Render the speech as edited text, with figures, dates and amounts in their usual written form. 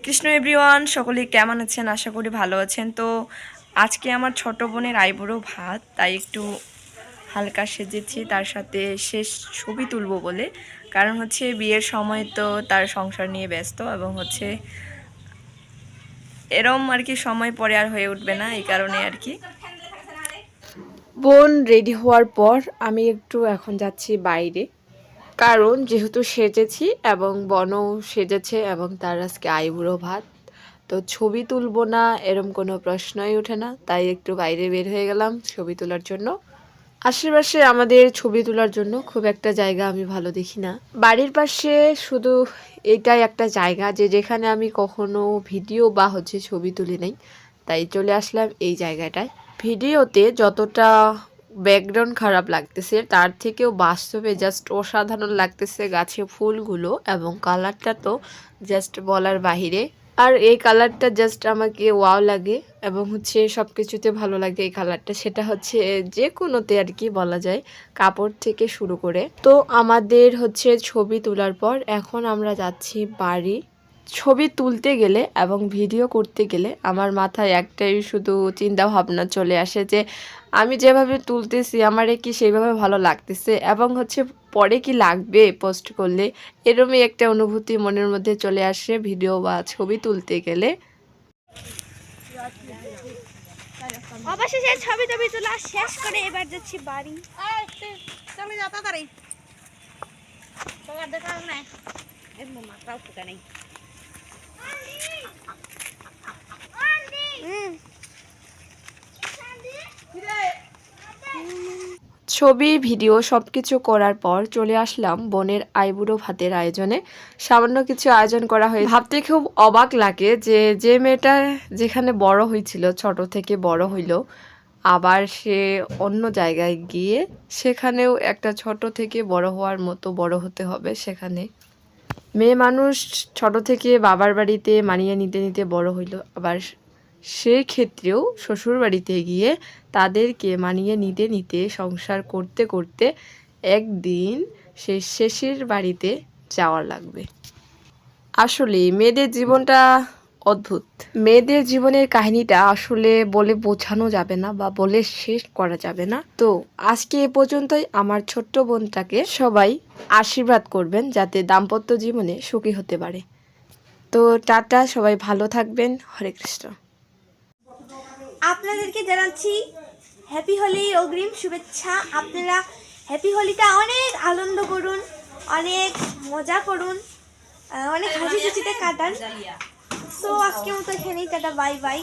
Krishna everyone, সকলে কেমন আছেন? আশা করি ভালো আছেন। তো আজকে আমার ছোট বোনের আইবুড়ো ভাত, তাই একটু হালকা সেজেছি, তার সাথে শেষ ছবি তুলবো বলে। কারণ হচ্ছে বিয়ের সময় তো তার সংসার নিয়ে ব্যস্ত, এবং হচ্ছে এরম আর কি সময় পরে আর হয়ে উঠবে না, এই কারণে আর কি। বোন রেডি হওয়ার পর আমি একটু এখন যাচ্ছি বাইরে, কারণ যেহেতু সেজেছি এবং বনও সেজেছে এবং তার আজকে আইবুড়ো ভাত, তো ছবি তুলবো না এরম কোনো প্রশ্নই ওঠে না। তাই একটু বাইরে বের হয়ে গেলাম ছবি তোলার জন্য। আশেপাশে আমাদের ছবি তোলার জন্য খুব একটা জায়গা আমি ভালো দেখি না। বাড়ির পাশে শুধু এটাই একটা জায়গা যে যেখানে আমি কখনো ভিডিও বা হচ্ছে ছবি তুলি নাই, তাই চলে আসলাম এই জায়গাটায়। ভিডিওতে যতটা ব্যাকগ্রাউন্ড খারাপ লাগতেছে, তার থেকেও বাস্তবে জাস্ট অসাধারণ লাগতেছে গাছে ফুলগুলো, এবং কালারটা তো জাস্ট বলার বাহিরে। আর এই কালারটা জাস্ট আমাকে ওয়াও লাগে, এবং হচ্ছে সব কিছুতে ভালো লাগে এই কালারটা। সেটা হচ্ছে যে কোনোতে আর কি বলা যায়, কাপড় থেকে শুরু করে। তো আমাদের হচ্ছে ছবি তোলার পর এখন আমরা যাচ্ছি বাড়ি। ছবি তুলতে গেলে এবং ভিডিও করতে গেলে আমার মাথায় একটাই শুধু চিন্তা ভাবনা চলে আসে যে আমি যেভাবে তুলতেছি আমারে কি সেইভাবে ভালো লাগতেছে, এবং হচ্ছে পরে কি লাগবে পোস্ট করলে, এরমই একটা অনুভূতি মনের মধ্যে চলে আসে ভিডিও বা ছবি তুলতে গেলে। অবশেষে ছবি টবি তোলা শেষ করে এবার যাচ্ছি বাড়ি। চলে যা তাড়াতাড়ি, তোমার দেখা নাই এর মাথাও ফুটা নেই। ছবি ভিডিও সব কিছু করার পর চলে আসলাম বোনের আইবুড়ো ভাতের আয়োজনে। সামান্য কিছু আয়োজন করা হয়েছে। ভাবতে খুব অবাক লাগে যে যে মেয়েটা যেখানে বড় হয়েছিল, ছোট থেকে বড় হইল, আবার সে অন্য জায়গায় গিয়ে সেখানেও একটা ছোট থেকে বড় হওয়ার মতো বড় হতে হবে। সেখানে মেয়ে মানুষ ছোট থেকে বাবার বাড়িতে মানিয়ে নিতে নিতে বড় হইল, আবার সেই ক্ষেত্রেও শ্বশুর বাড়িতে গিয়ে তাদেরকে মানিয়ে নিতে নিতে সংসার করতে করতে একদিন সে শেষের বাড়িতে যাওয়ার লাগবে। আসলে মেয়েদের জীবনটা অদ্ভুত। মেয়েদের জীবনের কাহিনীটা আসলে বলে বোঝানো যাবে না বা বলে শেষ করা যাবে না। তো আজকে এ পর্যন্তই। আমার ছোট্ট বোনটাকে সবাই আশীর্বাদ করবেন যাতে দাম্পত্য জীবনে সুখী হতে পারে। তো টাটা, সবাই ভালো থাকবেন। হরে কৃষ্ণ। আপনাদেরকে জানাচ্ছি হ্যাপি হোলি অগ্রিম শুভেচ্ছা। আপনারা হ্যাপি হোলিটা অনেক আনন্দ করুন, অনেক মজা করুন, অনেক হাসি খুশিতে কাটান। তো আজকের মতো এখানেই টাটা, বাই বাই।